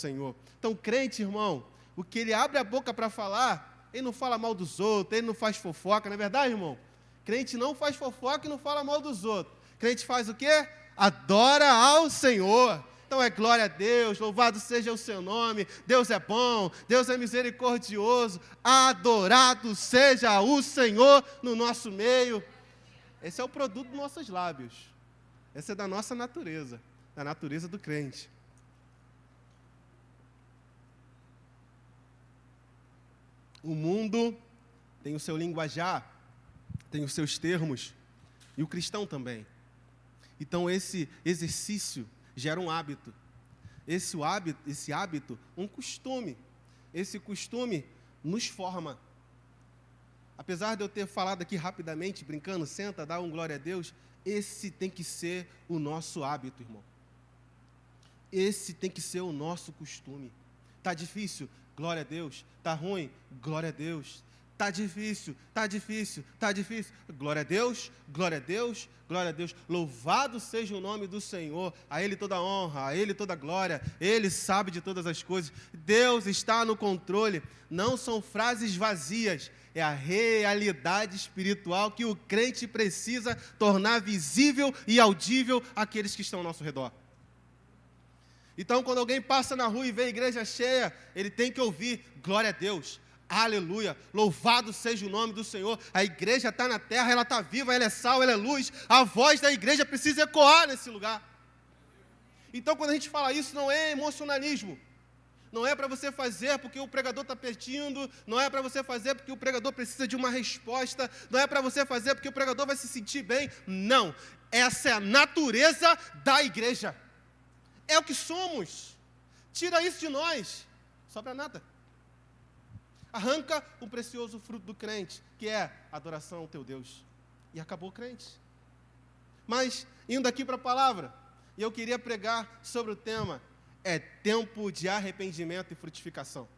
Senhor. Então, crente, irmão, o que ele abre a boca para falar, ele não fala mal dos outros, ele não faz fofoca, não é verdade, irmão? Crente não faz fofoca e não fala mal dos outros. Crente faz o quê? Adora ao Senhor. Então é glória a Deus, louvado seja o seu nome, Deus é bom, Deus é misericordioso, adorado seja o Senhor no nosso meio. Esse é o produto dos nossos lábios. Essa é da nossa natureza, da natureza do crente. O mundo tem o seu linguajar, tem os seus termos, e o cristão também. Então esse exercício gera um hábito. Esse hábito, um costume. Esse costume nos forma. Apesar de eu ter falado aqui rapidamente, brincando, senta, dá um glória a Deus, esse tem que ser o nosso hábito, irmão. Esse tem que ser o nosso costume. Está difícil? Glória a Deus. Está ruim? Glória a Deus. Está difícil, está difícil, está difícil. Glória a Deus, glória a Deus, glória a Deus. Louvado seja o nome do Senhor. A Ele toda honra, a Ele toda glória. Ele sabe de todas as coisas. Deus está no controle. Não são frases vazias. É a realidade espiritual que o crente precisa tornar visível e audível àqueles que estão ao nosso redor. Então, quando alguém passa na rua e vê a igreja cheia, ele tem que ouvir, glória a Deus, aleluia, louvado seja o nome do Senhor. A igreja está na terra, ela está viva, ela é sal, ela é luz. A voz da igreja precisa ecoar nesse lugar. Então, quando a gente fala isso, não é emocionalismo. Não é para você fazer porque o pregador está pedindo, não é para você fazer porque o pregador precisa de uma resposta, não é para você fazer porque o pregador vai se sentir bem. Não, essa é a natureza da igreja. É o que somos. Tira isso de nós, sobra nada. Arranca o precioso fruto do crente, que é adoração ao teu Deus. E acabou o crente. Mas, indo aqui para a palavra, e eu queria pregar sobre o tema, é tempo de arrependimento e frutificação.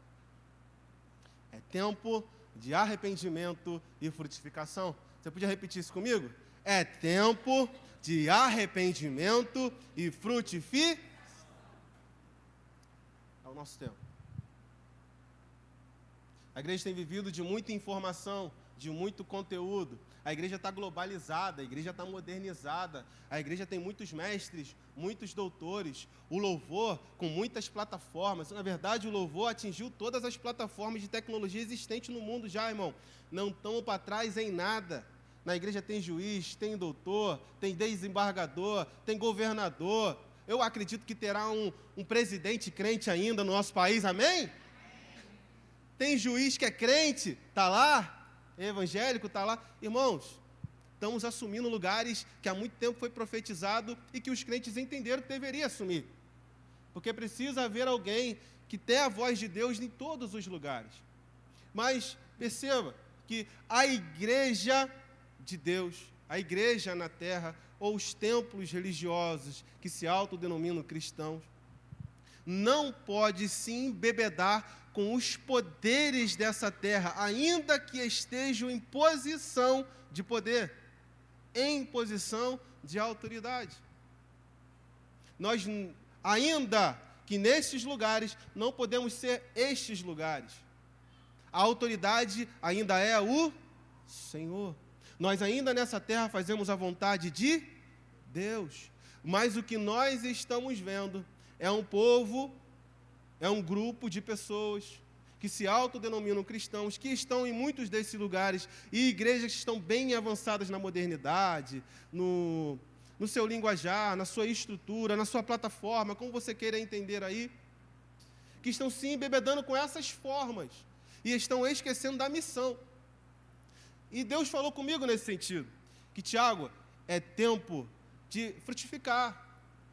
É tempo de arrependimento e frutificação. Você podia repetir isso comigo? É tempo de arrependimento e frutificação. É o nosso tempo. A igreja tem vivido de muita informação, de muito conteúdo. A igreja está globalizada, a igreja está modernizada. A igreja tem muitos mestres, muitos doutores. O louvor com muitas plataformas. Na verdade, o louvor atingiu todas as plataformas de tecnologia existentes no mundo já, irmão. Não estão para trás em nada. Na igreja tem juiz, tem doutor, tem desembargador, tem governador. Eu acredito que terá um presidente crente ainda no nosso país, amém? Tem juiz que é crente, está lá, é evangélico, está lá. Irmãos, estamos assumindo lugares que há muito tempo foi profetizado e que os crentes entenderam que deveria assumir. Porque precisa haver alguém que tenha a voz de Deus em todos os lugares. Mas perceba que a igreja de Deus, a igreja na terra, ou os templos religiosos que se autodenominam cristãos, não pode se embebedar com os poderes dessa terra, ainda que estejam em posição de poder, em posição de autoridade. Nós, ainda que nesses lugares, não podemos ser estes lugares. A autoridade ainda é o Senhor. Nós ainda nessa terra fazemos a vontade de Deus. Mas o que nós estamos vendo é um povo, é um grupo de pessoas que se autodenominam cristãos, que estão em muitos desses lugares, e igrejas que estão bem avançadas na modernidade, no seu linguajar, na sua estrutura, na sua plataforma, como você queira entender aí, que estão se embebedando com essas formas, e estão esquecendo da missão. E Deus falou comigo nesse sentido, que, Tiago, é tempo de frutificar,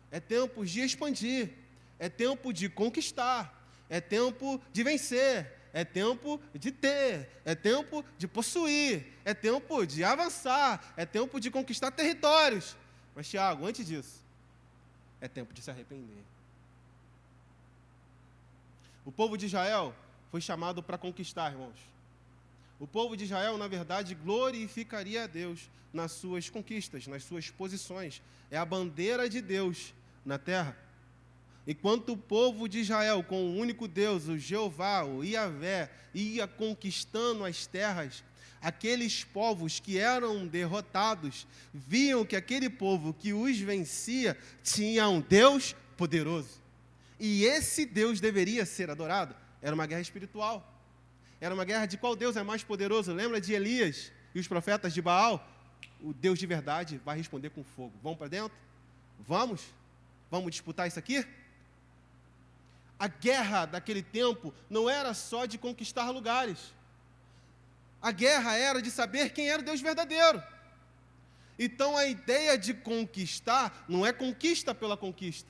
é tempo de expandir, é tempo de conquistar, é tempo de vencer, é tempo de ter, é tempo de possuir, é tempo de avançar, é tempo de conquistar territórios. Mas, Tiago, antes disso, é tempo de se arrepender. O povo de Israel foi chamado para conquistar, irmãos. O povo de Israel, na verdade, glorificaria a Deus nas suas conquistas, nas suas posições. É a bandeira de Deus na terra. Enquanto o povo de Israel, com o único Deus, o Jeová, o Iavé, ia conquistando as terras, aqueles povos que eram derrotados viam que aquele povo que os vencia tinha um Deus poderoso. E esse Deus deveria ser adorado. Era uma guerra espiritual. Era uma guerra de qual Deus é mais poderoso. Lembra de Elias e os profetas de Baal? O Deus de verdade vai responder com fogo. Vamos para dentro? Vamos? Vamos disputar isso aqui? A guerra daquele tempo não era só de conquistar lugares. A guerra era de saber quem era o Deus verdadeiro. Então a ideia de conquistar não é conquista pela conquista.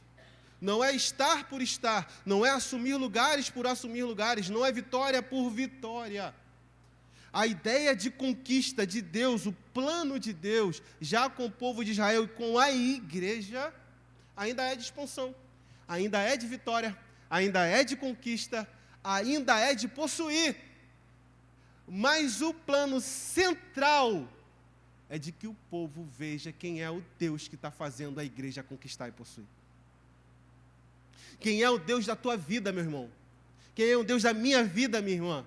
Não é estar por estar. Não é assumir lugares por assumir lugares. Não é vitória por vitória. A ideia de conquista de Deus, o plano de Deus, já com o povo de Israel e com a igreja, ainda é de expansão, ainda é de vitória, ainda é de conquista, ainda é de possuir. Mas o plano central é de que o povo veja quem é o Deus que está fazendo a igreja conquistar e possuir. Quem é o Deus da tua vida, meu irmão? Quem é o Deus da minha vida, minha irmã?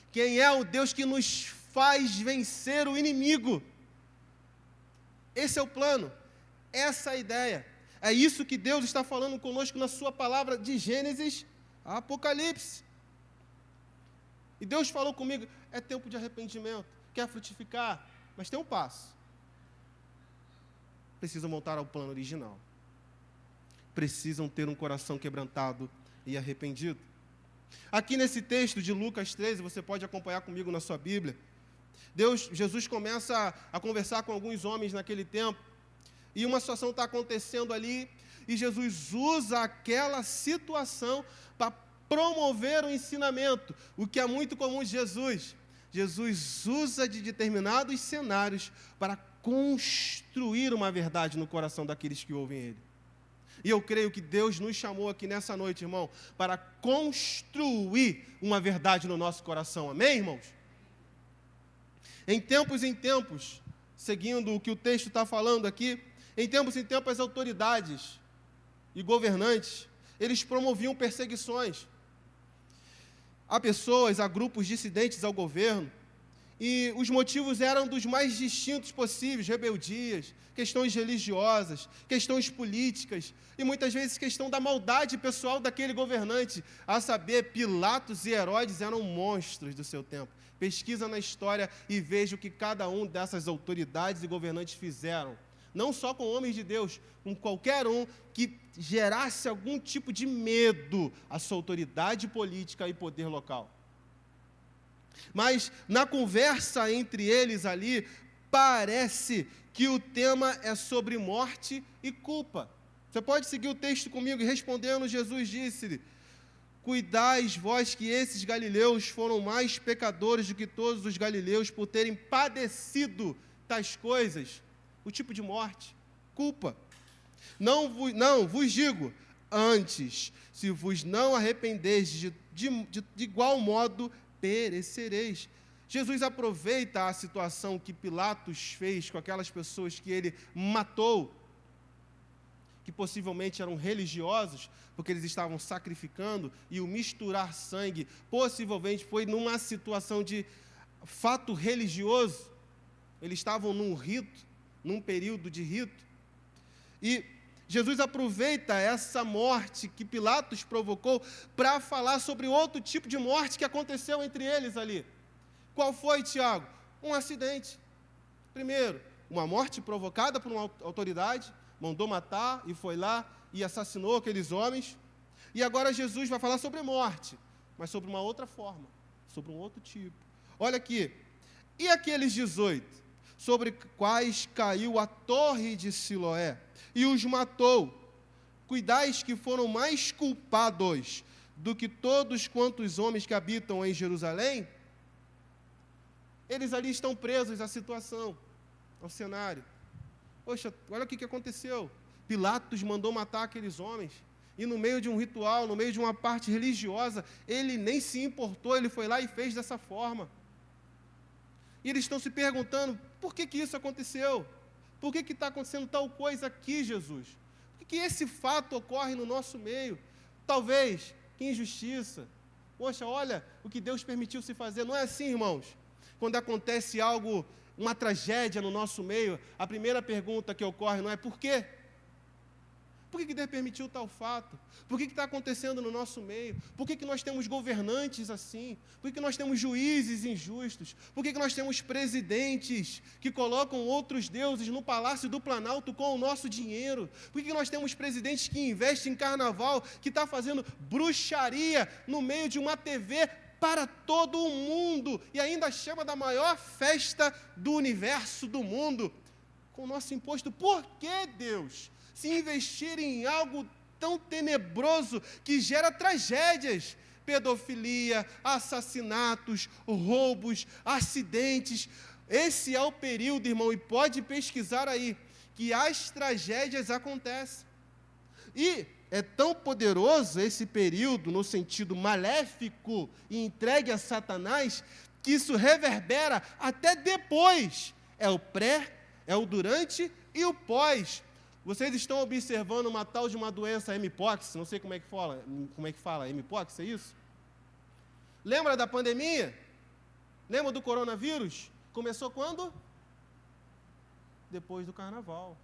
Quem é o Deus que nos faz vencer o inimigo? Esse é o plano, essa é a ideia. É isso que Deus está falando conosco na sua palavra de Gênesis a Apocalipse. E Deus falou comigo, é tempo de arrependimento, quer frutificar, mas tem um passo. Precisam voltar ao plano original. Precisam ter um coração quebrantado e arrependido. Aqui nesse texto de Lucas 13, você pode acompanhar comigo na sua Bíblia. Jesus começa a conversar com alguns homens naquele tempo, e uma situação está acontecendo ali, e Jesus usa aquela situação para promover o ensinamento, o que é muito comum de Jesus. Jesus usa de determinados cenários para construir uma verdade no coração daqueles que ouvem Ele. E eu creio que Deus nos chamou aqui nessa noite, irmão, para construir uma verdade no nosso coração. Amém, irmãos? Em tempos, seguindo o que o texto está falando aqui, em tempos as autoridades e governantes, eles promoviam perseguições a pessoas, a grupos dissidentes ao governo, e os motivos eram dos mais distintos possíveis, rebeldias, questões religiosas, questões políticas, e muitas vezes questão da maldade pessoal daquele governante, a saber, Pilatos e Herodes eram monstros do seu tempo. Pesquisa na história e veja o que cada um dessas autoridades e governantes fizeram, não só com homens de Deus, com qualquer um que gerasse algum tipo de medo à sua autoridade política e poder local. Mas na conversa entre eles ali, parece que o tema é sobre morte e culpa. Você pode seguir o texto comigo, e respondendo, Jesus disse-lhe: cuidais vós que esses galileus foram mais pecadores do que todos os galileus por terem padecido tais coisas. O tipo de morte, culpa. Não vos digo, antes, se vos não arrependerdes, de igual modo perecereis. Jesus aproveita a situação que Pilatos fez com aquelas pessoas que ele matou, que possivelmente eram religiosos, porque eles estavam sacrificando, e o misturar sangue possivelmente foi numa situação de fato religioso. Eles estavam num rito, num período de rito, e Jesus aproveita essa morte que Pilatos provocou para falar sobre outro tipo de morte que aconteceu entre eles ali. Qual foi, Tiago? Um acidente. Primeiro, uma morte provocada por uma autoridade, mandou matar e foi lá e assassinou aqueles homens. E agora Jesus vai falar sobre morte, mas sobre uma outra forma, sobre um outro tipo. Olha aqui, e aqueles 18, sobre quais caiu a torre de Siloé, e os matou, cuidais que foram mais culpados do que todos quantos homens que habitam em Jerusalém? Eles ali estão presos à situação, ao cenário. Poxa, olha o que aconteceu. Pilatos mandou matar aqueles homens, e no meio de um ritual, no meio de uma parte religiosa, ele nem se importou, ele foi lá e fez dessa forma. E eles estão se perguntando, por que isso aconteceu? Por que está acontecendo tal coisa aqui, Jesus? Por que esse fato ocorre no nosso meio? Talvez, que injustiça. Poxa, olha o que Deus permitiu se fazer. Não é assim, irmãos? Quando acontece algo, uma tragédia no nosso meio, a primeira pergunta que ocorre não é por quê? Por que Deus permitiu tal fato? Por que está acontecendo no nosso meio? Por que nós temos governantes assim? Por que nós temos juízes injustos? Por que nós temos presidentes que colocam outros deuses no Palácio do Planalto com o nosso dinheiro? Por que nós temos presidentes que investem em carnaval, que está fazendo bruxaria no meio de uma TV para todo o mundo e ainda chama da maior festa do universo, do mundo, com o nosso imposto? Por que, Deus, se investir em algo tão tenebroso que gera tragédias, pedofilia, assassinatos, roubos, acidentes? Esse é o período, irmão, e pode pesquisar aí, que as tragédias acontecem. E é tão poderoso esse período, no sentido maléfico e entregue a Satanás, que isso reverbera até depois. É o pré, é o durante e o pós. Vocês estão observando uma tal de uma doença mpox, não sei como é que fala, mpox, é isso? Lembra da pandemia? Lembra do coronavírus? Começou quando? Depois do carnaval.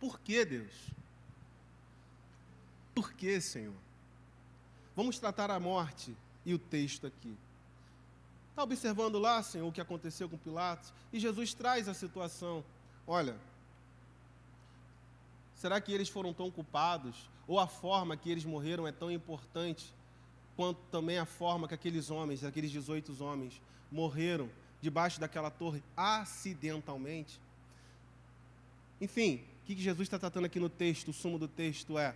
Por que, Deus? Por que, Senhor? Vamos tratar a morte e o texto aqui. Está observando lá, Senhor, o que aconteceu com Pilatos? E Jesus traz a situação. Olha, será que eles foram tão culpados? Ou a forma que eles morreram é tão importante quanto também a forma que aqueles homens, aqueles 18 homens, morreram debaixo daquela torre acidentalmente? Enfim, o que Jesus está tratando aqui no texto, o sumo do texto é: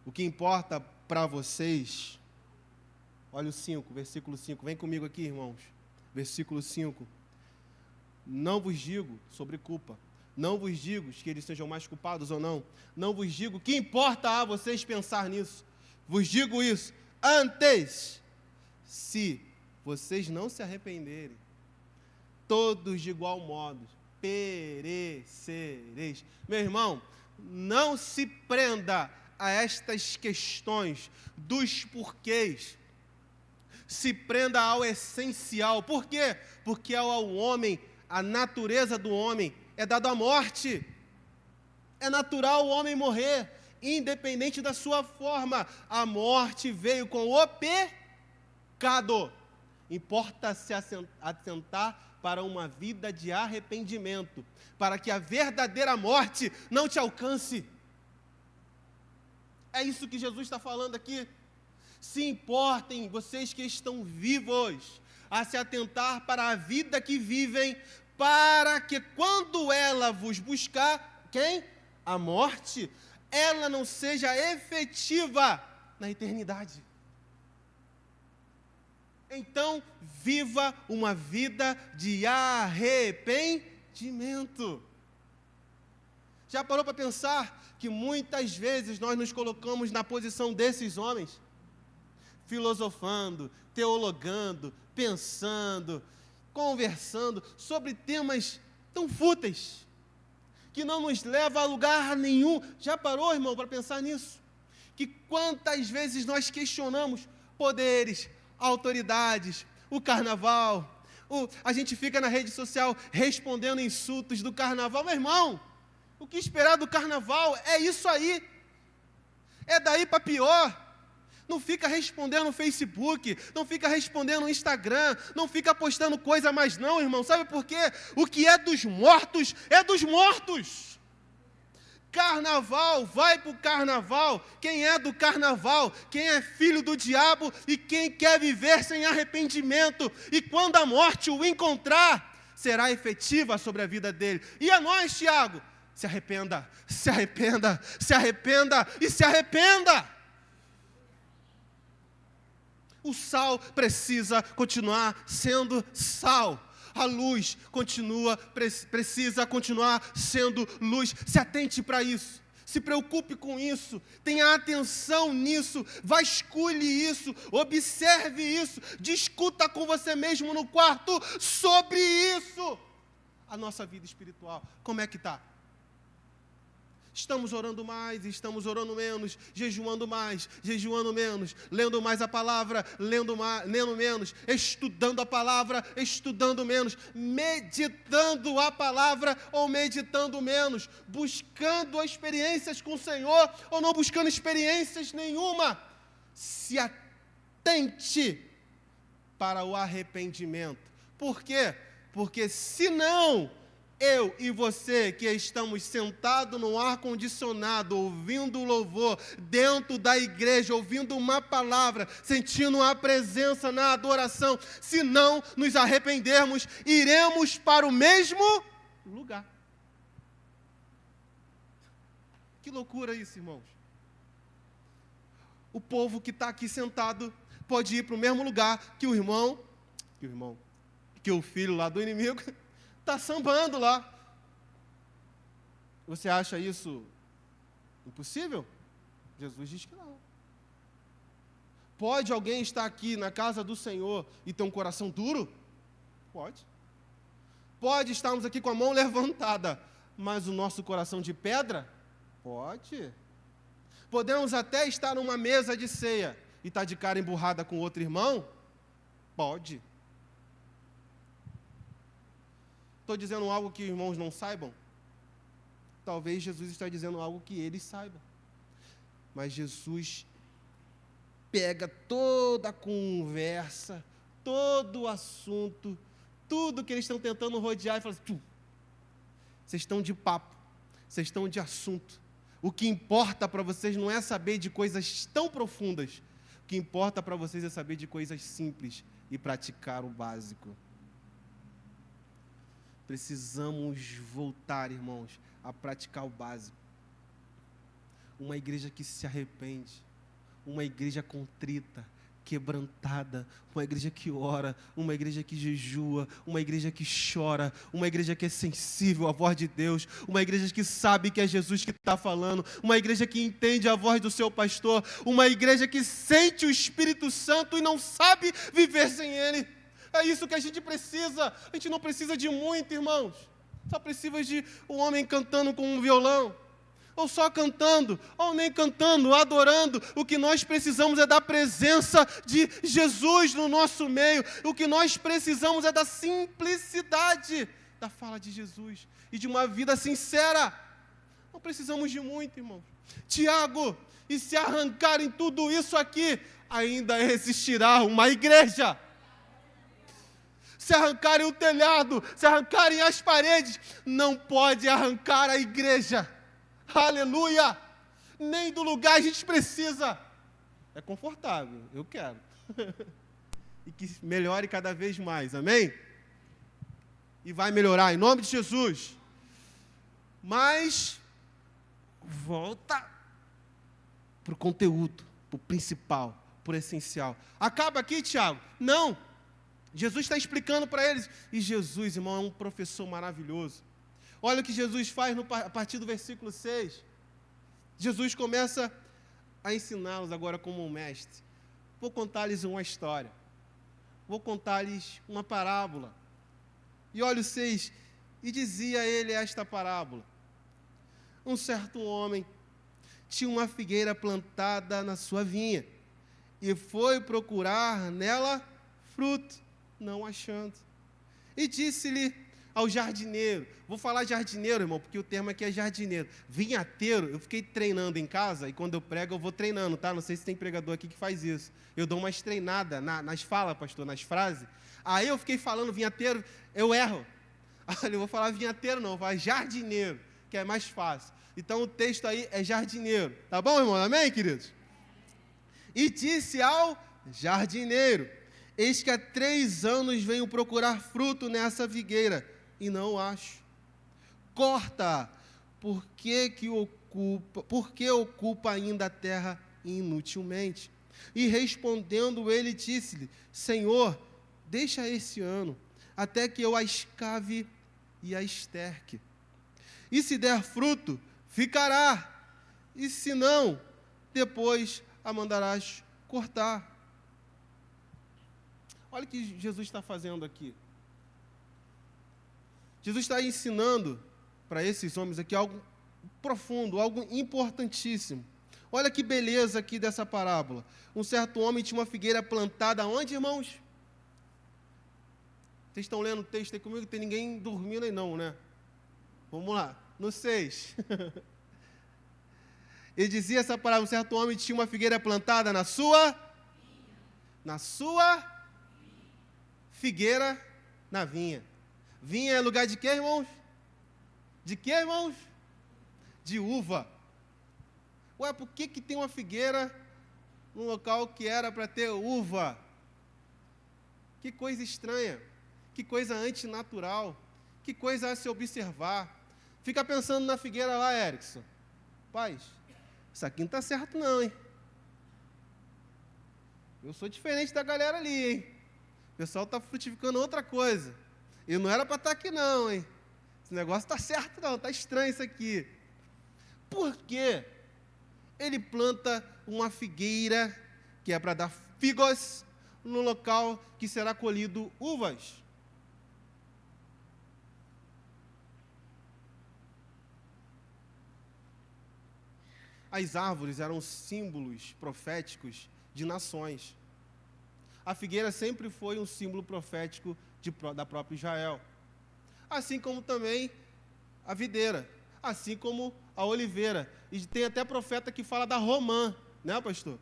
o que importa para vocês. Olha o 5, versículo 5. Vem comigo aqui, irmãos. Versículo 5. Não vos digo sobre culpa. Não vos digo que eles sejam mais culpados ou não. Não vos digo que importa a vocês pensar nisso. Vos digo isso antes. Se vocês não se arrependerem, todos de igual modo perecereis. Meu irmão, não se prenda a estas questões dos porquês. Se prenda ao essencial. Por quê? Porque ao homem, a natureza do homem é dada a morte. É natural o homem morrer, independente da sua forma. A morte veio com o pecado. Importa-se atentar para uma vida de arrependimento, para que a verdadeira morte não te alcance. É isso que Jesus está falando aqui. Se importem, vocês que estão vivos, a se atentar para a vida que vivem, para que quando ela vos buscar, quem? A morte, ela não seja efetiva na eternidade. Então, viva uma vida de arrependimento. Já parou para pensar que muitas vezes nós nos colocamos na posição desses homens? Filosofando, teologando, pensando, conversando sobre temas tão fúteis, que não nos leva a lugar nenhum. Já parou, irmão, para pensar nisso? Que quantas vezes nós questionamos poderes, autoridades, o carnaval, a gente fica na rede social respondendo insultos do carnaval. Meu irmão, o que esperar do carnaval é isso aí, é daí para pior. Não fica respondendo no Facebook, não fica respondendo no Instagram, não fica postando coisa mais não, irmão. Sabe por quê? O que é dos mortos, é dos mortos. Carnaval, vai para o carnaval. Quem é do carnaval, quem é filho do diabo e quem quer viver sem arrependimento. E quando a morte o encontrar, será efetiva sobre a vida dele. E a nós, Tiago, se arrependa, se arrependa, se arrependa e se arrependa. O sal precisa continuar sendo sal. A luz precisa continuar sendo luz. Se atente para isso. Se preocupe com isso, tenha atenção nisso, vasculhe isso, observe isso, discuta com você mesmo no quarto sobre isso. A nossa vida espiritual, como é que está? Estamos orando mais, estamos orando menos, jejuando mais, jejuando menos, lendo mais a palavra, lendo menos, estudando a palavra, estudando menos, meditando a palavra ou meditando menos, buscando experiências com o Senhor ou não buscando experiências nenhuma. Se atente para o arrependimento. Por quê? Porque senão eu e você que estamos sentados no ar-condicionado, ouvindo o louvor, dentro da igreja, ouvindo uma palavra, sentindo a presença na adoração, se não nos arrependermos, iremos para o mesmo lugar. Que loucura isso, irmãos. O povo que está aqui sentado pode ir para o mesmo lugar que o filho lá do inimigo está sambando lá. Você acha isso impossível? Jesus diz que não. Pode alguém estar aqui na casa do Senhor e ter um coração duro? Pode. Pode estarmos aqui com a mão levantada, mas o nosso coração de pedra? Pode. Podemos até estar numa mesa de ceia e estar de cara emburrada com outro irmão? Pode. Estou dizendo algo que os irmãos não saibam? Talvez Jesus está dizendo algo que eles saibam. Mas Jesus pega toda a conversa, todo o assunto, tudo que eles estão tentando rodear e fala assim, vocês estão de papo, vocês estão de assunto. O que importa para vocês não é saber de coisas tão profundas. O que importa para vocês é saber de coisas simples e praticar o básico. Precisamos voltar, irmãos, a praticar o básico. Uma igreja que se arrepende, uma igreja contrita, quebrantada, uma igreja que ora, uma igreja que jejua, uma igreja que chora, uma igreja que é sensível à voz de Deus, uma igreja que sabe que é Jesus que está falando, uma igreja que entende a voz do seu pastor, uma igreja que sente o Espírito Santo e não sabe viver sem Ele. É isso que a gente precisa. A gente não precisa de muito, irmãos. Só precisa de um homem cantando com um violão. Ou só cantando, ou nem cantando, adorando. O que nós precisamos é da presença de Jesus no nosso meio. O que nós precisamos é da simplicidade da fala de Jesus e de uma vida sincera. Não precisamos de muito, irmãos. Tiago, e se arrancarem tudo isso aqui, ainda existirá uma igreja. Se arrancarem o telhado, se arrancarem as paredes, não pode arrancar a igreja. Aleluia! Nem do lugar a gente precisa. É confortável, eu quero. E que melhore cada vez mais, amém? E vai melhorar, em nome de Jesus. Mas, volta para o conteúdo, para o principal, para o essencial. Acaba aqui, Tiago? Não. Jesus está explicando para eles. E Jesus, irmão, é um professor maravilhoso. Olha o que Jesus faz a partir do versículo 6. Jesus começa a ensiná-los agora como um mestre. Vou contar-lhes uma história. Vou contar-lhes uma parábola. E olha o 6. E dizia ele esta parábola. Um certo homem tinha uma figueira plantada na sua vinha e foi procurar nela fruto, não achando. E disse-lhe ao jardineiro, vou falar jardineiro, irmão, porque o termo aqui é jardineiro. Vinhateiro, eu fiquei treinando em casa, e quando eu prego eu vou treinando, tá? Não sei se tem pregador aqui que faz isso. Eu dou umas treinadas nas falas, pastor, nas frases. Aí eu fiquei falando vinhateiro, eu erro. Olha, eu vou falar vinhateiro não, vou falar jardineiro, que é mais fácil. Então o texto aí é jardineiro. Tá bom, irmão? Amém, queridos? E disse ao jardineiro, eis que há 3 anos venho procurar fruto nessa figueira, e não o acho. Corta, porque ocupa ainda a terra inutilmente. E respondendo ele, disse-lhe, Senhor, deixa esse ano, até que eu a escave e a esterque. E se der fruto, ficará, e se não, depois a mandarás cortar. Olha o que Jesus está fazendo aqui. Jesus está ensinando para esses homens aqui algo profundo, algo importantíssimo. Olha que beleza aqui dessa parábola. Um certo homem tinha uma figueira plantada onde, irmãos? Vocês estão lendo o texto aí comigo? Não tem ninguém dormindo aí não, né? Vamos lá, no 6. Ele dizia essa parábola, um certo homem tinha uma figueira plantada na sua figueira, na vinha. Vinha é lugar de quê, irmãos? De quê, irmãos? De uva. Ué, por que tem uma figueira num local que era para ter uva? Que coisa estranha, que coisa antinatural, que coisa a se observar. Fica pensando na figueira lá, Erickson. Paz, isso aqui não está certo não, hein? Eu sou diferente da galera ali, hein? O pessoal está frutificando outra coisa. Eu não era para estar aqui não, hein? Esse negócio está certo não, está estranho isso aqui. Por quê? Ele planta uma figueira, que é para dar figos, no local que será colhido uvas. As árvores eram símbolos proféticos de nações. A figueira sempre foi um símbolo profético da própria Israel. Assim como também a videira, assim como a oliveira. E tem até profeta que fala da romã, né, pastor?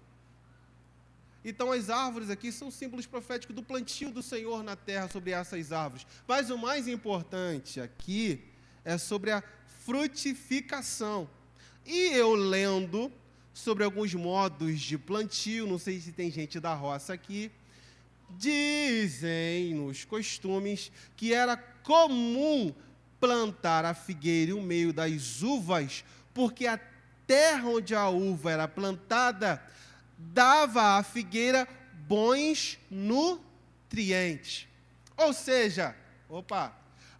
Então as árvores aqui são símbolos proféticos do plantio do Senhor na terra sobre essas árvores. Mas o mais importante aqui é sobre a frutificação. E eu lendo sobre alguns modos de plantio, não sei se tem gente da roça aqui, dizem nos costumes que era comum plantar a figueira no meio das uvas, porque a terra onde a uva era plantada dava à figueira bons nutrientes. Ou seja,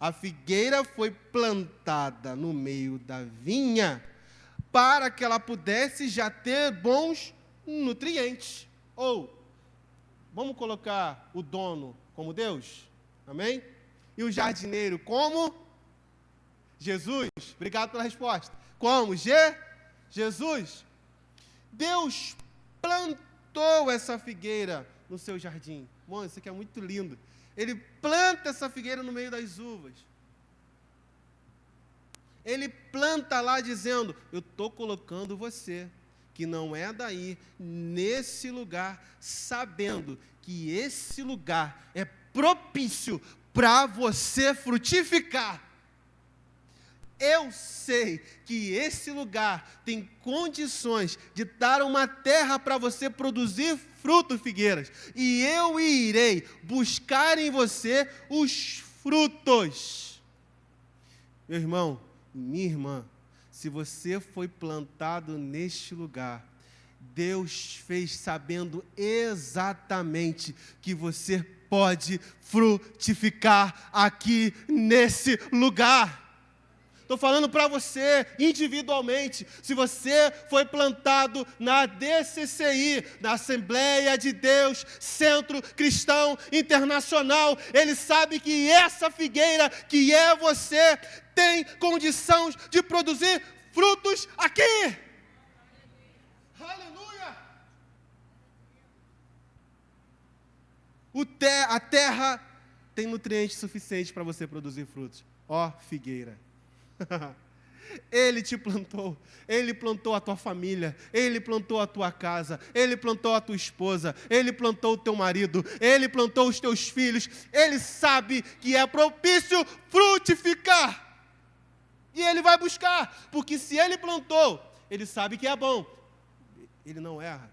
a figueira foi plantada no meio da vinha para que ela pudesse já ter bons nutrientes. Ou, vamos colocar o dono como Deus? Amém? E o jardineiro como? Jesus. Obrigado pela resposta. Como? Jesus. Deus plantou essa figueira no seu jardim. Mano, isso aqui é muito lindo. Ele planta essa figueira no meio das uvas. Ele planta lá dizendo, eu estou colocando você, que não é daí, nesse lugar, sabendo que esse lugar é propício para você frutificar. Eu sei que esse lugar tem condições de dar uma terra para você produzir fruto, figueiras. E eu irei buscar em você os frutos. Meu irmão, minha irmã, se você foi plantado neste lugar, Deus fez sabendo exatamente que você pode frutificar aqui nesse lugar. Estou falando para você, individualmente, se você foi plantado na DCCI, na Assembleia de Deus, Centro Cristão Internacional, Ele sabe que essa figueira, que é você, tem condição de produzir frutos aqui. Aleluia! A terra tem nutrientes suficientes para você produzir frutos. Ó, figueira. Ele te plantou, Ele plantou a tua família, Ele plantou a tua casa, Ele plantou a tua esposa, Ele plantou o teu marido, Ele plantou os teus filhos. Ele sabe que é propício frutificar, e Ele vai buscar, porque se Ele plantou, Ele sabe que é bom, Ele não erra.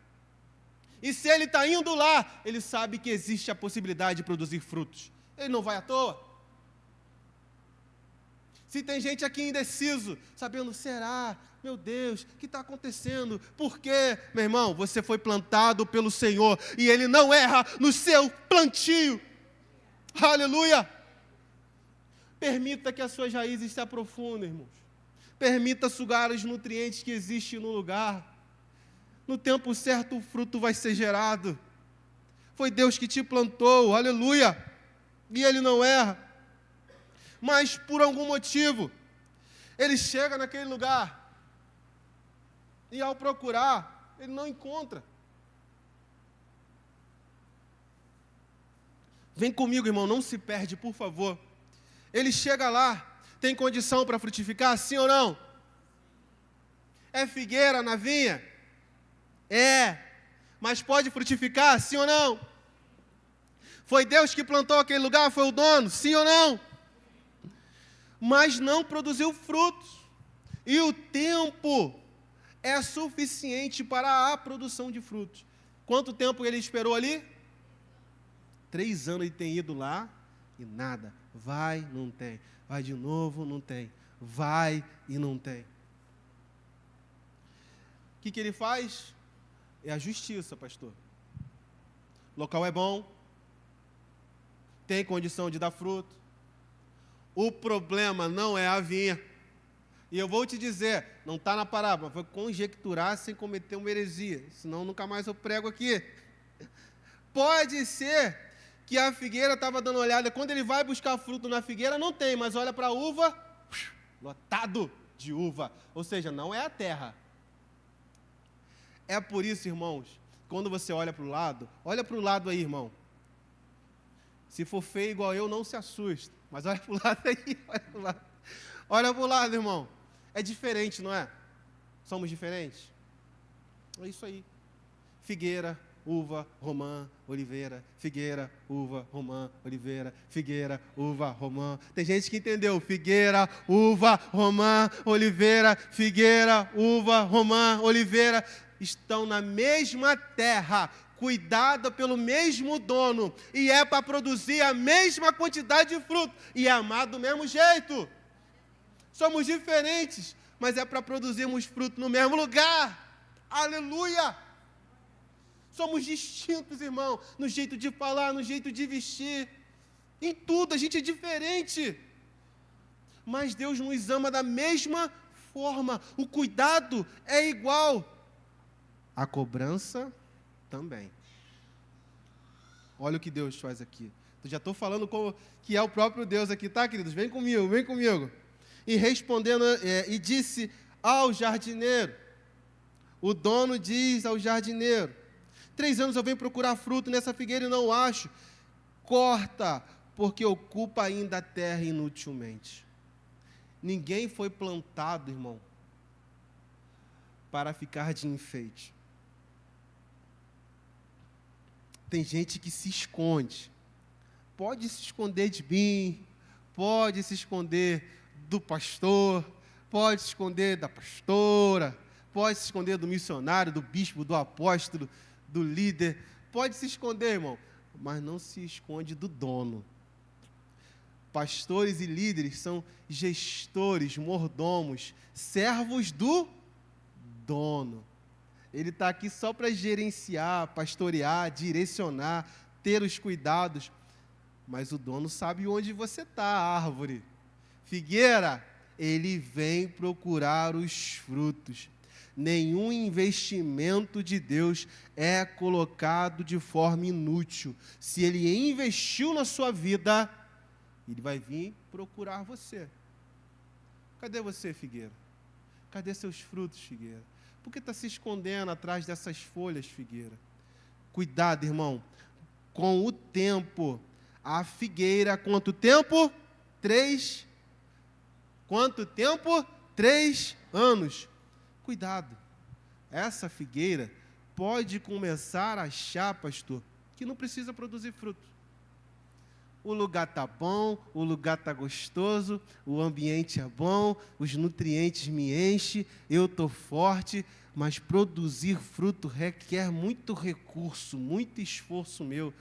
E se Ele está indo lá, Ele sabe que existe a possibilidade de produzir frutos. Ele não vai à toa. Se tem gente aqui indeciso, sabendo, será? Meu Deus, o que está acontecendo? Por quê? Meu irmão, você foi plantado pelo Senhor e Ele não erra no seu plantio. Aleluia! Permita que as suas raízes se aprofundem, irmãos. Permita sugar os nutrientes que existem no lugar. No tempo certo o fruto vai ser gerado. Foi Deus que te plantou, aleluia. E Ele não erra. Mas por algum motivo, ele chega naquele lugar e ao procurar, ele não encontra. Vem comigo, irmão, não se perde, por favor. Ele chega lá, tem condição para frutificar, sim ou não? É figueira na vinha? É. Mas pode frutificar, sim ou não? Foi Deus que plantou aquele lugar, foi o dono, sim ou não? Mas não produziu frutos. E o tempo é suficiente para a produção de frutos. Quanto tempo ele esperou ali? 3 anos ele tem ido lá e nada. Vai, não tem. Vai de novo, não tem. Vai e não tem. O que ele faz? É a justiça, pastor. O local é bom. Tem condição de dar fruto. O problema não é a vinha. E eu vou te dizer, não está na parábola, foi conjecturar sem cometer uma heresia. Senão nunca mais eu prego aqui. Pode ser que a figueira estava dando olhada, quando ele vai buscar fruto na figueira, não tem, mas olha para a uva, lotado de uva. Ou seja, não é a terra. É por isso, irmãos, quando você olha para o lado aí, irmão. Se for feio igual eu, não se assusta. Mas olha para o lado aí, olha para o lado. Olha para o lado, irmão. É diferente, não é? Somos diferentes? É isso aí. Figueira, uva, romã, oliveira. Figueira, uva, romã, oliveira. Figueira, uva, romã. Tem gente que entendeu. Figueira, uva, romã, oliveira. Figueira, uva, romã, oliveira. Estão na mesma terra, cuidada pelo mesmo dono, e é para produzir a mesma quantidade de fruto, e é amado do mesmo jeito. Somos diferentes, mas é para produzirmos fruto no mesmo lugar. Aleluia! Somos distintos, irmão, no jeito de falar, no jeito de vestir, em tudo, a gente é diferente. Mas Deus nos ama da mesma forma, o cuidado é igual. A cobrança também. Olha o que Deus faz aqui. Eu já estou falando que é o próprio Deus aqui, tá, queridos? Vem comigo, vem comigo. E respondendo, e disse ao jardineiro, o dono diz ao jardineiro, 3 anos eu venho procurar fruto nessa figueira e não acho. Corta, porque ocupa ainda a terra inutilmente. Ninguém foi plantado, irmão, para ficar de enfeite. Tem gente que se esconde. Pode se esconder de mim, pode se esconder do pastor, pode se esconder da pastora, pode se esconder do missionário, do bispo, do apóstolo, do líder. Pode se esconder, irmão, mas não se esconde do dono. Pastores e líderes são gestores, mordomos, servos do dono. Ele está aqui só para gerenciar, pastorear, direcionar, ter os cuidados. Mas o dono sabe onde você está, árvore. Figueira, ele vem procurar os frutos. Nenhum investimento de Deus é colocado de forma inútil. Se Ele investiu na sua vida, Ele vai vir procurar você. Cadê você, figueira? Cadê seus frutos, figueira? Por que está se escondendo atrás dessas folhas, figueira? Cuidado, irmão. Com o tempo, a figueira, quanto tempo? 3. Quanto tempo? 3 anos. Cuidado. Essa figueira pode começar a achar, pastor, que não precisa produzir fruto. O lugar está bom, o lugar está gostoso, o ambiente é bom, os nutrientes me enchem, eu estou forte, mas produzir fruto requer muito recurso, muito esforço meu.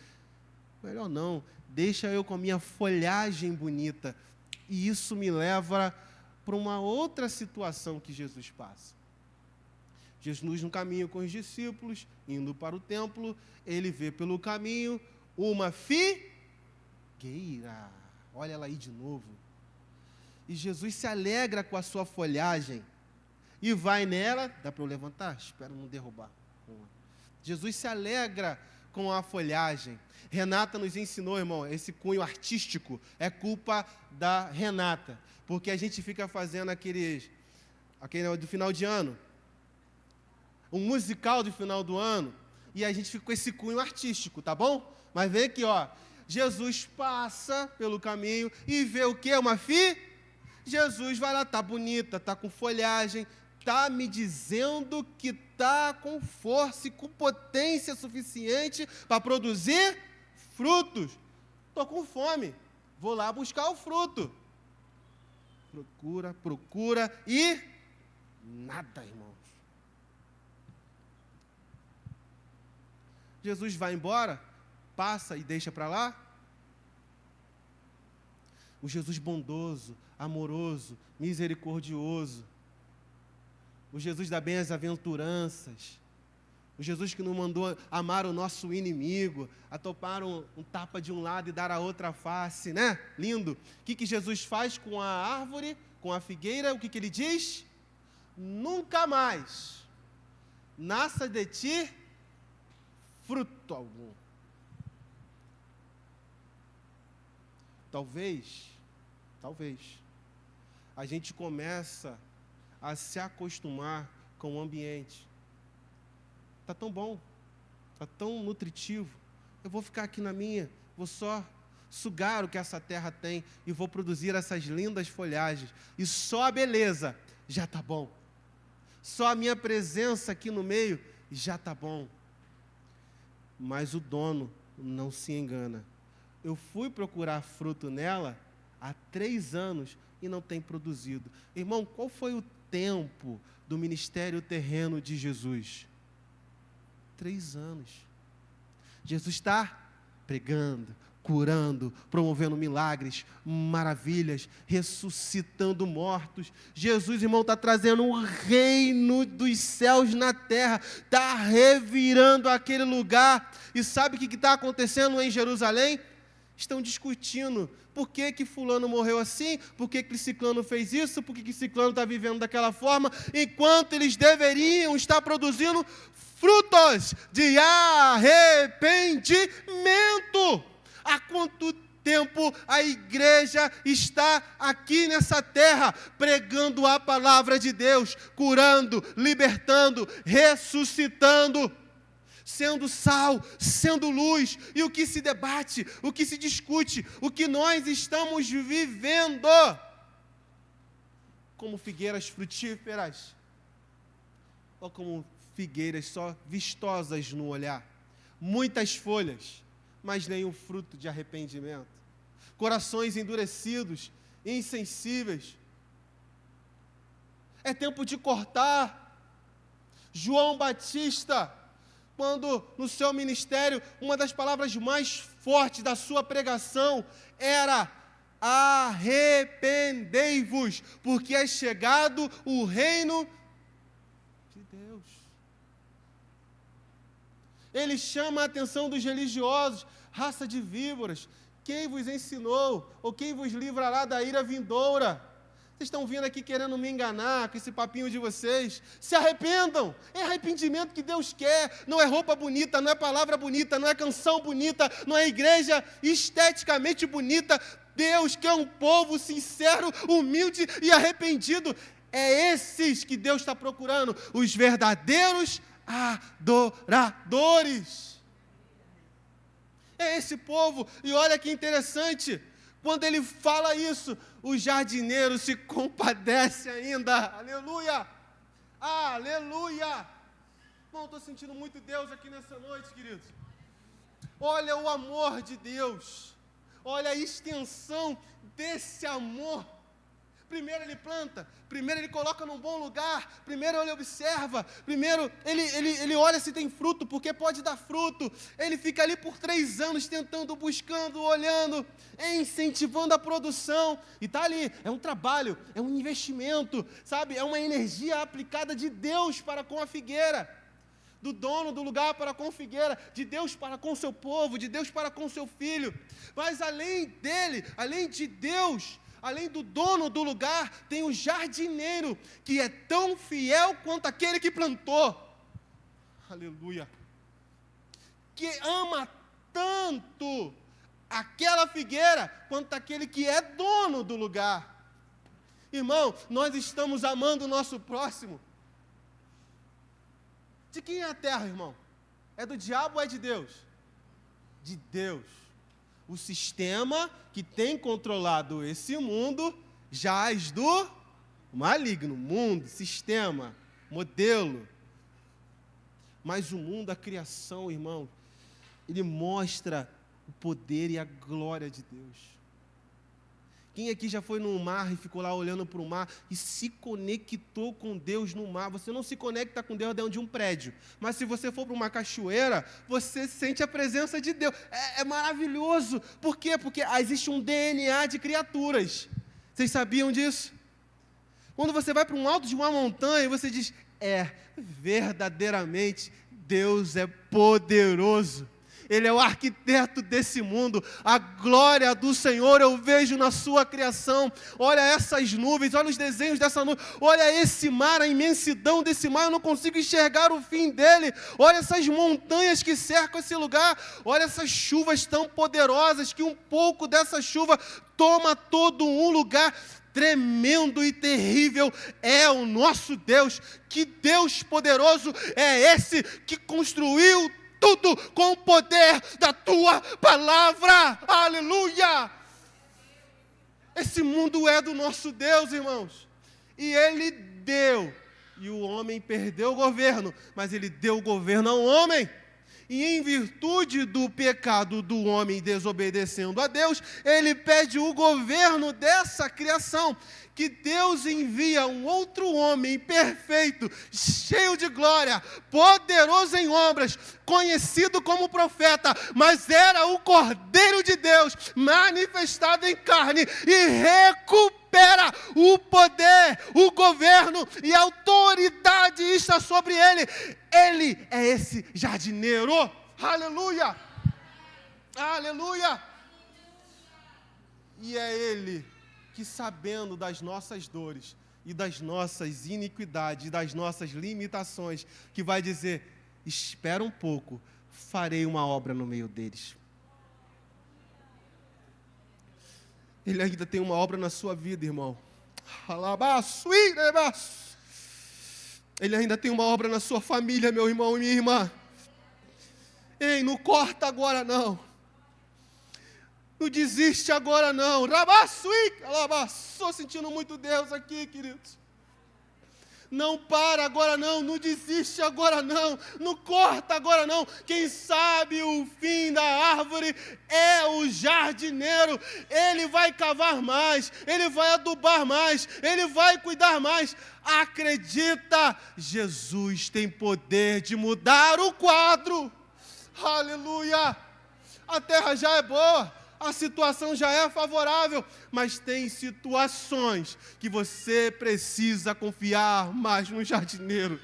Melhor não, deixa eu com a minha folhagem bonita. E isso me leva para uma outra situação que Jesus passa. Jesus no caminho com os discípulos, indo para o templo, ele vê pelo caminho uma figueira. Olha ela aí de novo. E Jesus se alegra com a sua folhagem. E vai nela, dá para eu levantar? Espero não derrubar. Jesus se alegra com a folhagem. Renata nos ensinou, irmão, esse cunho artístico é culpa da Renata, porque a gente fica fazendo aquele do final de ano, um musical do final do ano, e a gente fica com esse cunho artístico, tá bom? Mas vem aqui, ó, Jesus passa pelo caminho e vê o quê? Uma Jesus vai lá, tá bonita, tá com folhagem, tá me dizendo que tá com força e com potência suficiente para produzir frutos. Tô com fome, vou lá buscar o fruto. Procura e nada, irmãos. Jesus vai embora, passa e deixa para lá. O Jesus bondoso, amoroso, misericordioso, o Jesus das bem-aventuranças, o Jesus que nos mandou amar o nosso inimigo, a topar um tapa de um lado e dar a outra face, né? Lindo. O que Jesus faz com a árvore, com a figueira? O que ele diz? Nunca mais nasça de ti fruto algum. Talvez, a gente começa a se acostumar com o ambiente. Está tão bom, está tão nutritivo. Eu vou ficar aqui na minha, vou só sugar o que essa terra tem e vou produzir essas lindas folhagens. E só a beleza já está bom. Só a minha presença aqui no meio já está bom. Mas o dono não se engana. Eu fui procurar fruto nela há 3 anos e não tem produzido. Irmão, qual foi o tempo do ministério terreno de Jesus? 3 anos. Jesus está pregando, curando, promovendo milagres, maravilhas, ressuscitando mortos. Jesus, irmão, está trazendo um reino dos céus na terra, está revirando aquele lugar. E sabe o que está acontecendo em Jerusalém? Estão discutindo por que fulano morreu assim, por que ciclano fez isso, por que ciclano está vivendo daquela forma, enquanto eles deveriam estar produzindo frutos de arrependimento. Há quanto tempo a igreja está aqui nessa terra, pregando a palavra de Deus, curando, libertando, ressuscitando, sendo sal, sendo luz, e o que se debate, o que se discute, o que nós estamos vivendo, como figueiras frutíferas, ou como figueiras só vistosas no olhar, muitas folhas, mas nenhum fruto de arrependimento, corações endurecidos, insensíveis. É tempo de cortar. João Batista, quando no seu ministério, uma das palavras mais fortes da sua pregação era: arrependei-vos, porque é chegado o reino de Deus. Ele chama a atenção dos religiosos: raça de víboras, quem vos ensinou, ou quem vos livrará da ira vindoura? Vocês estão vindo aqui querendo me enganar com esse papinho de vocês. Se arrependam. É arrependimento que Deus quer. Não é roupa bonita, não é palavra bonita, não é canção bonita, não é igreja esteticamente bonita. Deus quer um povo sincero, humilde e arrependido. É esses que Deus está procurando, os verdadeiros adoradores. É esse povo. E olha que interessante. Quando ele fala isso, o jardineiro se compadece ainda. Aleluia! Aleluia! Bom, estou sentindo muito Deus aqui nessa noite, queridos. Olha o amor de Deus. Olha a extensão desse amor. Primeiro ele planta, primeiro ele coloca num bom lugar, primeiro ele observa, primeiro ele olha se tem fruto, porque pode dar fruto. Ele fica ali por 3 anos tentando, buscando, olhando, incentivando a produção. E está ali, é um trabalho, é um investimento, sabe? É uma energia aplicada de Deus para com a figueira, do dono do lugar para com a figueira, de Deus para com o seu povo, de Deus para com o seu filho. Mas além dele, além de Deus, Além do dono do lugar, tem o jardineiro, que é tão fiel quanto aquele que plantou. Aleluia. Que ama tanto aquela figueira quanto aquele que é dono do lugar. Irmão, nós estamos amando o nosso próximo. De quem é a terra, irmão? É do diabo ou é de Deus? De Deus. O sistema que tem controlado esse mundo jaz do maligno. Mundo, sistema, modelo. Mas o mundo, a criação, irmão, ele mostra o poder e a glória de Deus. Quem aqui já foi no mar e ficou lá olhando para o mar e se conectou com Deus no mar? Você não se conecta com Deus dentro de um prédio, mas se você for para uma cachoeira, você sente a presença de Deus. É maravilhoso. Por quê? Porque existe um DNA de criaturas. Vocês sabiam disso? Quando você vai para um alto de uma montanha, você diz, verdadeiramente, Deus é poderoso. Ele é o arquiteto desse mundo. A glória do Senhor eu vejo na sua criação. Olha essas nuvens, olha os desenhos dessa nuvem. Olha esse mar, a imensidão desse mar. Eu não consigo enxergar o fim dele. Olha essas montanhas que cercam esse lugar. Olha essas chuvas tão poderosas que um pouco dessa chuva toma todo um lugar. Tremendo e terrível é o nosso Deus. Que Deus poderoso é esse que construiu tudo com o poder da tua palavra. Aleluia! Esse mundo é do nosso Deus, irmãos. E Ele deu. E o homem perdeu o governo, mas Ele deu o governo ao homem. E em virtude do pecado do homem desobedecendo a Deus, Ele pede o governo dessa criação. Que Deus envia um outro homem perfeito, cheio de glória, poderoso em obras, conhecido como profeta, mas era o Cordeiro de Deus, manifestado em carne, e recupera o poder, o governo e a autoridade está sobre ele. Ele é esse jardineiro. Aleluia! Aleluia! E é Ele que, sabendo das nossas dores e das nossas iniquidades, e das nossas limitações, que vai dizer, espera um pouco, farei uma obra no meio deles. Ele ainda tem uma obra na sua vida, irmão. Ele ainda tem uma obra na sua família, meu irmão e minha irmã. Ei, não corta agora não. Não desiste agora não. Estou sentindo muito Deus aqui, queridos. Não para agora não, não desiste agora não, não corta agora não. Quem sabe o fim da árvore é o jardineiro. Ele vai cavar mais, ele vai adubar mais, ele vai cuidar mais. Acredita, Jesus tem poder de mudar o quadro. Aleluia! A terra já é boa. A situação já é favorável, mas tem situações que você precisa confiar mais no jardineiro.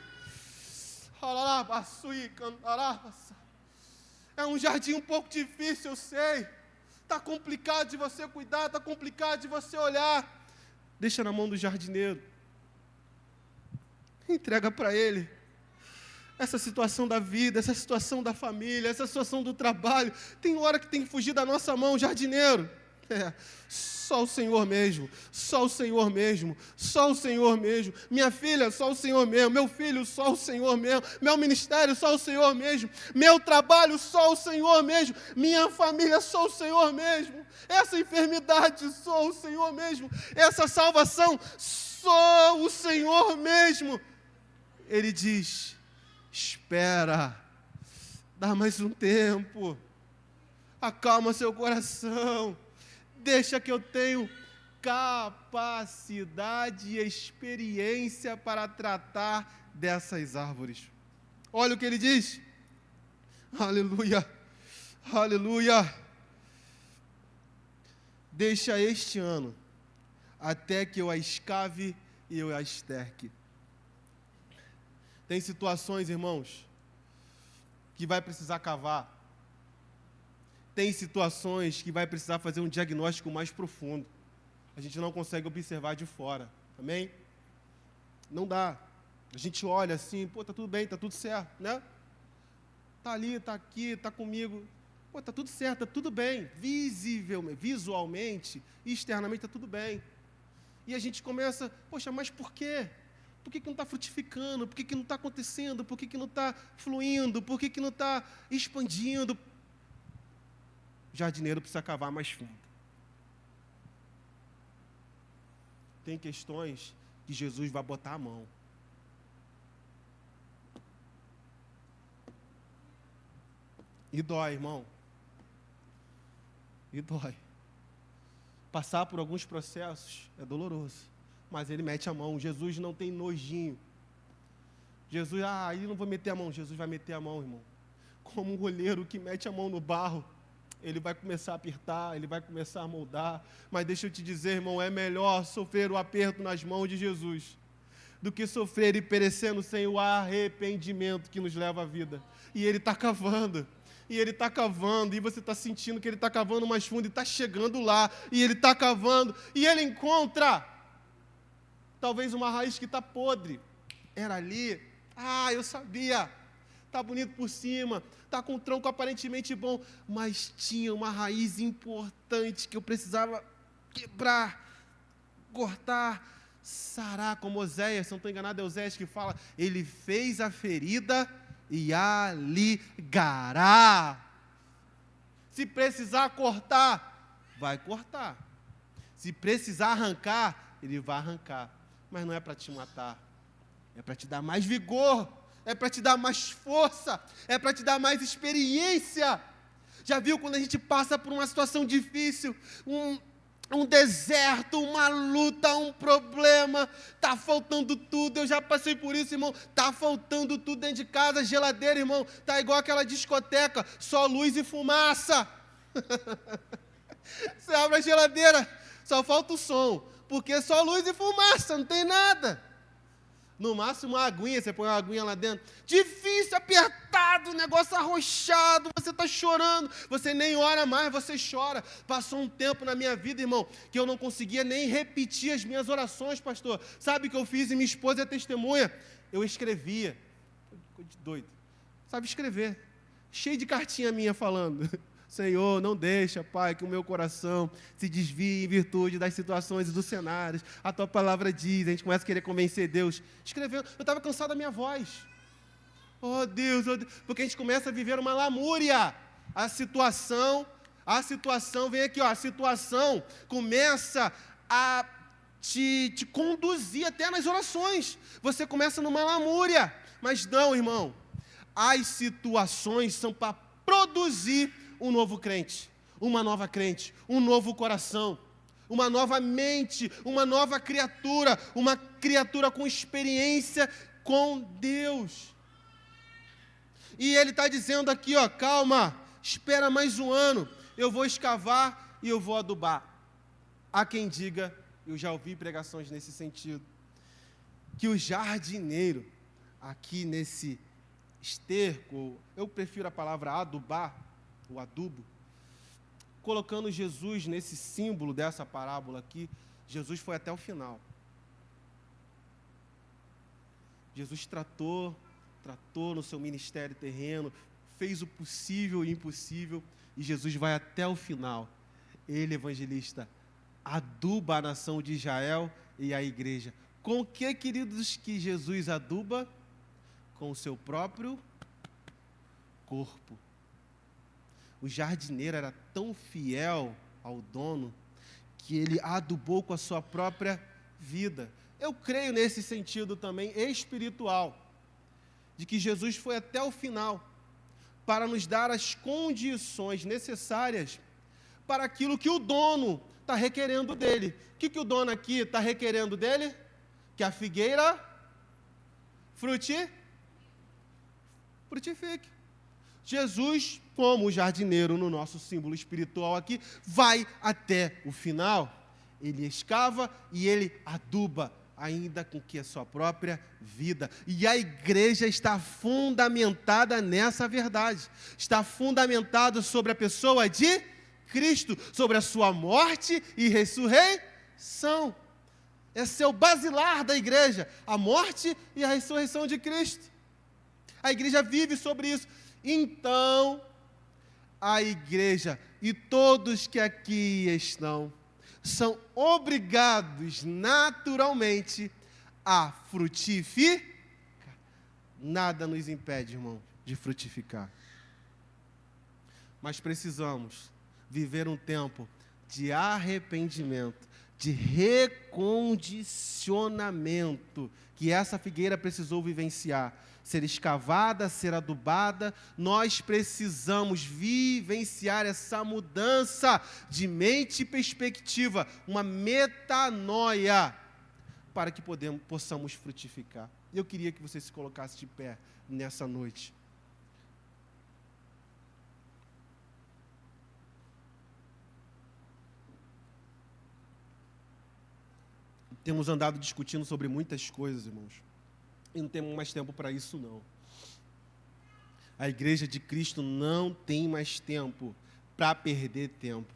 É um jardim um pouco difícil, eu sei. Está complicado de você cuidar, está complicado de você olhar. Deixa na mão do jardineiro. Entrega para ele. Essa situação da vida, essa situação da família, essa situação do trabalho, tem hora que tem que fugir da nossa mão, jardineiro. Só o Senhor mesmo, só o Senhor mesmo, só o Senhor mesmo. Minha filha, só o Senhor mesmo. Meu filho, só o Senhor mesmo. Meu ministério, só o Senhor mesmo. Meu trabalho, só o Senhor mesmo. Minha família, só o Senhor mesmo. Essa enfermidade, só o Senhor mesmo. Essa salvação, só o Senhor mesmo. Ele diz, espera, dá mais um tempo, acalma seu coração, deixa que eu tenho capacidade e experiência para tratar dessas árvores. Olha o que ele diz, aleluia, aleluia, deixa este ano, até que eu a escave e eu a esterque. Tem situações, irmãos, que vai precisar cavar. Tem situações que vai precisar fazer um diagnóstico mais profundo. a gente não consegue observar de fora. Amém? Não dá. A gente olha assim, pô, tá tudo bem, tá tudo certo, né? Tá ali, tá aqui, tá comigo. Pô, tá tudo certo, tá tudo bem. Visualmente e externamente tá tudo bem. E a gente começa, poxa, mas por quê? Por que não está frutificando? Por que não está acontecendo? Por que não está fluindo? Por que não está expandindo? O jardineiro precisa cavar mais fundo. Tem questões que Jesus vai botar a mão. E dói, irmão. E dói. Passar por alguns processos é doloroso, mas ele mete a mão. Jesus não tem nojinho. Jesus, aí não vou meter a mão. Jesus vai meter a mão, irmão. Como um goleiro que mete a mão no barro, ele vai começar a apertar, ele vai começar a moldar. Mas deixa eu te dizer, irmão, é melhor sofrer o aperto nas mãos de Jesus do que sofrer e perecendo sem o arrependimento que nos leva à vida. E ele está cavando. E ele está cavando, e você está sentindo que ele está cavando mais fundo, e está chegando lá, e ele está cavando, e ele encontra, talvez uma raiz que está podre, era ali, eu sabia, está bonito por cima, está com um tronco aparentemente bom, mas tinha uma raiz importante que eu precisava quebrar, cortar, sarar, como Oséias, se não estou enganado, é Oséias que fala, ele fez a ferida e a ligará. Se precisar cortar, vai cortar. Se precisar arrancar, ele vai arrancar. Mas não é para te matar, é para te dar mais vigor, é para te dar mais força, é para te dar mais experiência. Já viu quando a gente passa por uma situação difícil, um deserto, uma luta, um problema, está faltando tudo, eu já passei por isso, irmão, está faltando tudo dentro de casa, geladeira, irmão, está igual aquela discoteca, só luz e fumaça. Você abre a geladeira, só falta o som, porque só luz e fumaça, não tem nada. No máximo uma aguinha, você põe uma aguinha lá dentro. Difícil, apertado, negócio arrochado, você está chorando, você nem ora mais, você chora. Passou um tempo na minha vida, irmão, que eu não conseguia nem repetir as minhas orações, pastor. Sabe o que eu fiz? E minha esposa é testemunha. Eu escrevia. Coisa de doido. Sabe escrever. Cheio de cartinha minha falando. Senhor, não deixa, Pai, que o meu coração se desvie em virtude das situações e dos cenários. A Tua palavra diz, a gente começa a querer convencer Deus. Escrevendo, eu estava cansado da minha voz. Oh Deus, porque a gente começa a viver uma lamúria. A situação vem aqui, ó, a situação começa a te conduzir até nas orações. Você começa numa lamúria. Mas não, irmão, as situações são para produzir um novo crente, uma nova crente, um novo coração, uma nova mente, uma nova criatura, uma criatura com experiência com Deus. E ele está dizendo aqui, ó, calma, espera mais um ano, eu vou escavar e eu vou adubar. Há quem diga, eu já ouvi pregações nesse sentido, que o jardineiro, aqui nesse esterco, eu prefiro a palavra adubar, o adubo, colocando Jesus nesse símbolo dessa parábola aqui, Jesus foi até o final. Jesus tratou no seu ministério terreno, fez o possível e o impossível, e Jesus vai até o final. Ele, evangelista, aduba a nação de Israel e a igreja. Com o que, queridos, que Jesus aduba? Com o seu próprio corpo. O jardineiro era tão fiel ao dono que ele adubou com a sua própria vida. Eu creio nesse sentido também espiritual, de que Jesus foi até o final para nos dar as condições necessárias para aquilo que o dono está requerendo dele. O que o dono aqui está requerendo dele? Que a figueira frutifique. Jesus, como o jardineiro no nosso símbolo espiritual aqui, vai até o final. Ele escava e ele aduba, ainda com que a sua própria vida. E a igreja está fundamentada nessa verdade. Está fundamentada sobre a pessoa de Cristo, sobre a sua morte e ressurreição. ressurreição. Esse é o basilar da igreja, a morte e a ressurreição de Cristo. A igreja vive sobre isso. Então, a igreja e todos que aqui estão são obrigados naturalmente a frutificar. Nada nos impede, irmão, de frutificar. Mas precisamos viver um tempo de arrependimento, de recondicionamento, que essa figueira precisou vivenciar. Ser escavada, ser adubada, nós precisamos vivenciar essa mudança de mente e perspectiva, uma metanoia, para que possamos frutificar. Eu queria que você se colocasse de pé nessa noite. Temos andado discutindo sobre muitas coisas, irmãos. E não temos mais tempo para isso, não. A igreja de Cristo não tem mais tempo para perder tempo.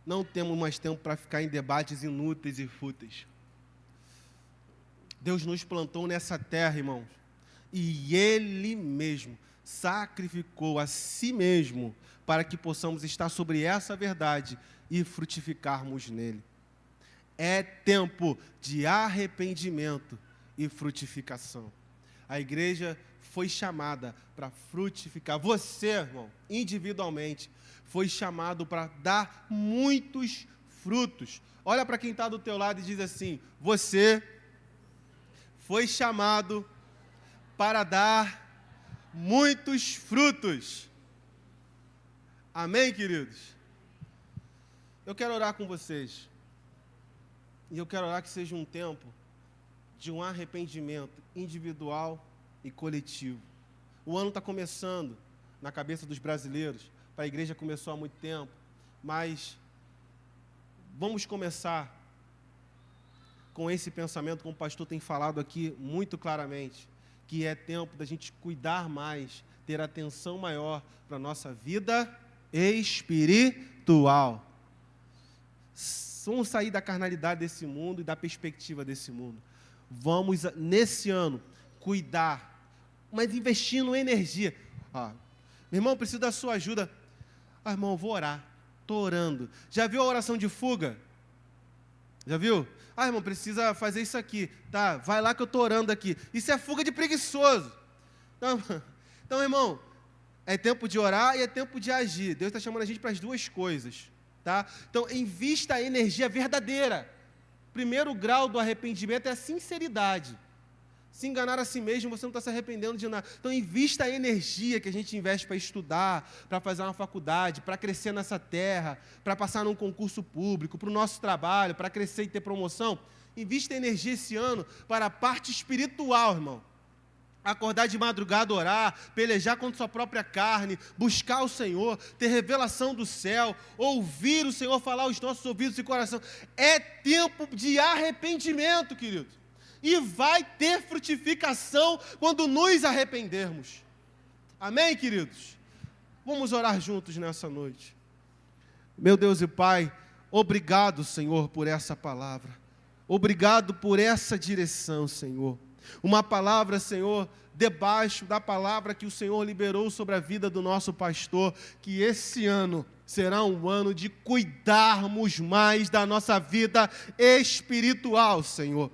Não temos mais tempo para ficar em debates inúteis e fúteis. Deus nos plantou nessa terra, irmãos, e Ele mesmo sacrificou a si mesmo para que possamos estar sobre essa verdade e frutificarmos nele. É tempo de arrependimento e frutificação. A igreja foi chamada para frutificar. Você, irmão, individualmente, foi chamado para dar muitos frutos. Olha para quem está do teu lado e diz assim: você foi chamado para dar muitos frutos. Amém, queridos? Eu quero orar com vocês. E eu quero orar que seja um tempo de um arrependimento individual e coletivo. O ano está começando na cabeça dos brasileiros. Para a igreja começou há muito tempo. Mas vamos começar com esse pensamento, como o pastor tem falado aqui muito claramente, que é tempo da gente cuidar mais, ter atenção maior para a nossa vida espiritual. Vamos sair da carnalidade desse mundo e da perspectiva desse mundo. Vamos, nesse ano, cuidar, mas investindo energia. Meu irmão, preciso da sua ajuda. Irmão, eu vou orar. Estou orando. Já viu a oração de fuga? Já viu? Irmão, precisa fazer isso aqui. Tá, vai lá que eu estou orando aqui. Isso é fuga de preguiçoso. Então, irmão, é tempo de orar e é tempo de agir. Deus está chamando a gente para as duas coisas. Tá? Então, invista a energia verdadeira. Primeiro grau do arrependimento é a sinceridade. Se enganar a si mesmo, você não está se arrependendo de nada. Então, invista a energia que a gente investe para estudar, para fazer uma faculdade, para crescer nessa terra, para passar num concurso público, para o nosso trabalho, para crescer e ter promoção. Invista a energia esse ano para a parte espiritual, irmão. Acordar de madrugada, orar, pelejar contra sua própria carne, buscar o Senhor, ter revelação do céu, ouvir o Senhor falar aos nossos ouvidos e coração. É tempo de arrependimento, querido. E vai ter frutificação quando nos arrependermos. Amém, queridos? Vamos orar juntos nessa noite. Meu Deus e Pai, obrigado, Senhor, por essa palavra. Obrigado por essa direção, Senhor. Uma palavra, Senhor, debaixo da palavra que o Senhor liberou sobre a vida do nosso pastor, que esse ano será um ano de cuidarmos mais da nossa vida espiritual, Senhor.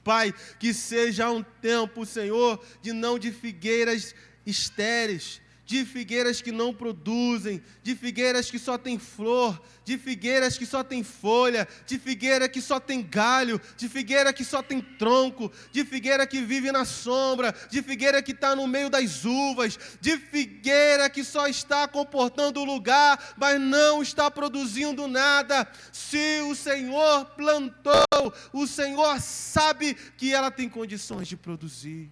Pai, que seja um tempo, Senhor, não de figueiras estéreis, de figueiras que não produzem, de figueiras que só tem flor, de figueiras que só tem folha, de figueira que só tem galho, de figueira que só tem tronco, de figueira que vive na sombra, de figueira que está no meio das uvas, de figueira que só está comportando o lugar, mas não está produzindo nada. Se o Senhor plantou, o Senhor sabe que ela tem condições de produzir.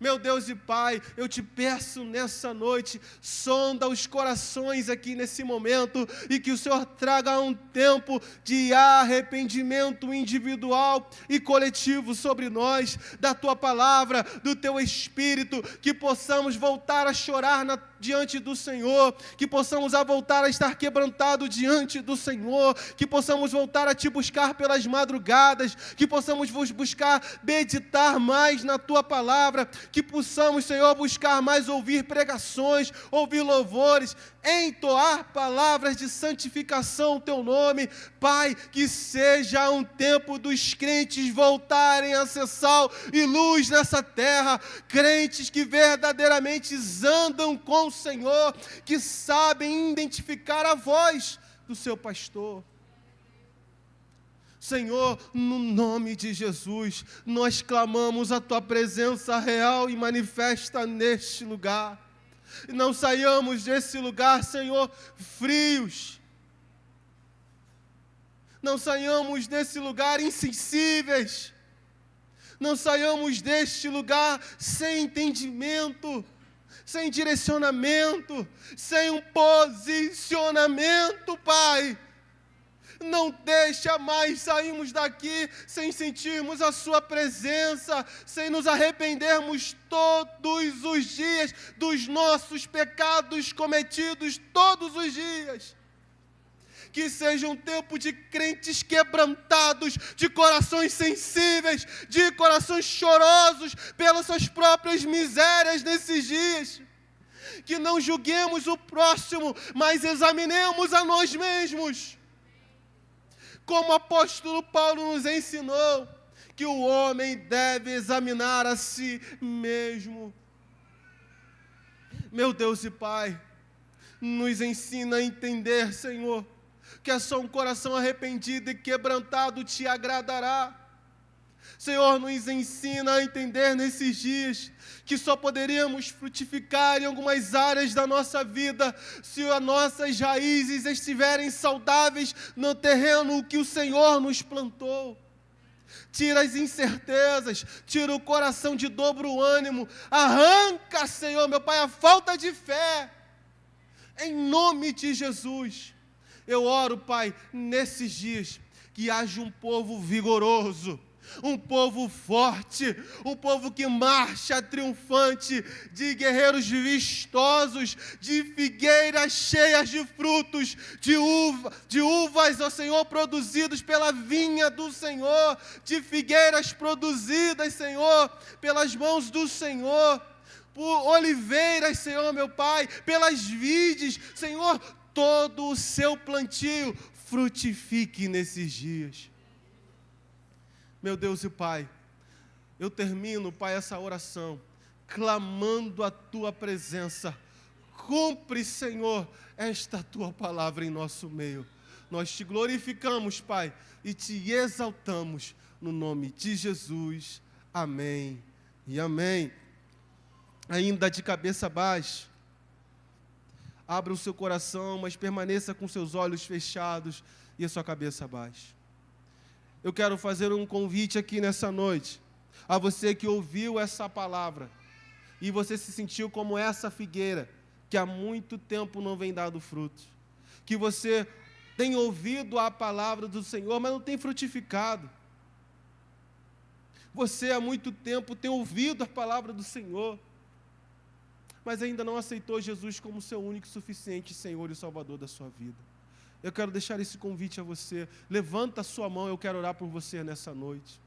Meu Deus e Pai, eu te peço nessa noite, sonda os corações aqui nesse momento e que o Senhor traga um tempo de arrependimento individual e coletivo sobre nós, da Tua palavra, do Teu Espírito, que possamos voltar a chorar diante do Senhor, que possamos voltar a estar quebrantado diante do Senhor, que possamos voltar a Te buscar pelas madrugadas, que possamos buscar meditar mais na Tua palavra, que possamos, Senhor, buscar mais ouvir pregações, ouvir louvores, entoar palavras de santificação ao Teu nome. Pai, que seja um tempo dos crentes voltarem a ser sal e luz nessa terra, crentes que verdadeiramente andam com o Senhor, que sabem identificar a voz do seu pastor. Senhor, no nome de Jesus, nós clamamos a Tua presença real e manifesta neste lugar. E não saiamos desse lugar, Senhor, frios. Não saiamos desse lugar insensíveis. Não saiamos deste lugar sem entendimento, sem direcionamento, sem um posicionamento, Pai. Não deixa mais sairmos daqui sem sentirmos a Sua presença, sem nos arrependermos todos os dias dos nossos pecados cometidos todos os dias. Que seja um tempo de crentes quebrantados, de corações sensíveis, de corações chorosos pelas suas próprias misérias nesses dias. Que não julguemos o próximo, mas examinemos a nós mesmos. Como o apóstolo Paulo nos ensinou, que o homem deve examinar a si mesmo. Meu Deus e Pai, nos ensina a entender, Senhor, que é só um coração arrependido e quebrantado Te agradará. Senhor, nos ensina a entender nesses dias que só poderíamos frutificar em algumas áreas da nossa vida se as nossas raízes estiverem saudáveis no terreno que o Senhor nos plantou. Tira as incertezas, tira o coração de dobro ânimo, arranca, Senhor, meu Pai, a falta de fé, em nome de Jesus. Eu oro, Pai, nesses dias, que haja um povo vigoroso, um povo forte, um povo que marcha triunfante, de guerreiros vistosos, de figueiras cheias de frutos, de uvas, ó Senhor, produzidos pela vinha do Senhor, de figueiras produzidas, Senhor, pelas mãos do Senhor, por oliveiras, Senhor, meu Pai, pelas vides, Senhor, todo o seu plantio frutifique nesses dias. Meu Deus e Pai, eu termino, Pai, essa oração, clamando a Tua presença. Cumpre, Senhor, esta Tua palavra em nosso meio. Nós Te glorificamos, Pai, e Te exaltamos, no nome de Jesus. Amém e amém. Ainda de cabeça baixa, abra o seu coração, mas permaneça com seus olhos fechados e a sua cabeça baixa. Eu quero fazer um convite aqui nessa noite, a você que ouviu essa palavra, e você se sentiu como essa figueira, que há muito tempo não vem dando frutos, que você tem ouvido a palavra do Senhor, mas não tem frutificado. Você há muito tempo tem ouvido a palavra do Senhor, mas ainda não aceitou Jesus como seu único e suficiente Senhor e Salvador da sua vida. Eu quero deixar esse convite a você. Levanta a sua mão, eu quero orar por você nessa noite.